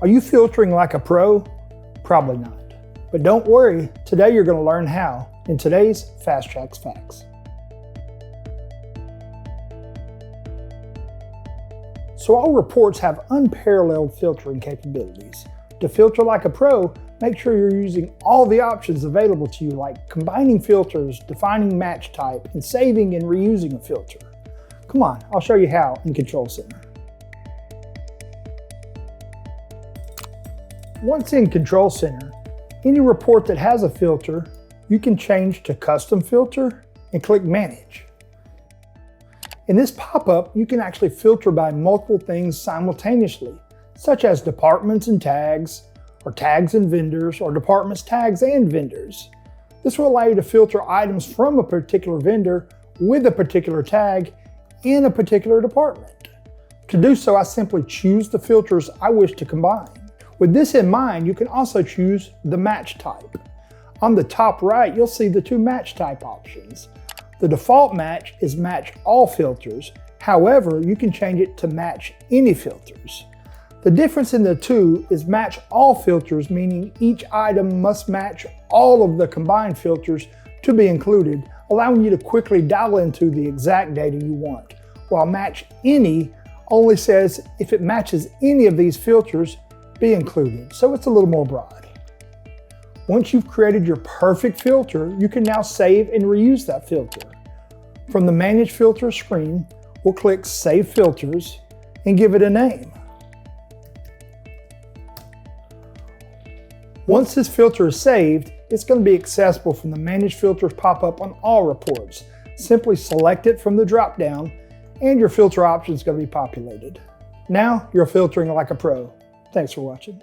Are you filtering like a pro? Probably not. But don't worry, today you're going to learn how in today's Fast Track Facts. So all reports have unparalleled filtering capabilities. To filter like a pro, make sure you're using all the options available to you, like combining filters, defining match type, and saving and reusing a filter. Come on, I'll show you how in Control Center. Once in Control Center, any report that has a filter, you can change to Custom Filter and click Manage. In this pop-up, you can actually filter by multiple things simultaneously, such as departments and tags, or tags and vendors, or departments, tags, and vendors. This will allow you to filter items from a particular vendor with a particular tag in a particular department. To do so, I simply choose the filters I wish to combine. With this in mind, you can also choose the match type. On the top right, you'll see the two match type options. The default match is match all filters. However, you can change it to match any filters. The difference in the two is match all filters, meaning each item must match all of the combined filters to be included, allowing you to quickly dial into the exact data you want, while match any only says if it matches any of these filters, be included, so it's a little more broad. Once you've created your perfect filter, you can now save and reuse that filter. From the Manage Filter screen, we'll click Save Filters and give it a name. Once this filter is saved, it's going to be accessible from the Manage Filters pop-up on all reports. Simply select it from the drop-down and your filter option is going to be populated. Now you're filtering like a pro. Thanks for watching.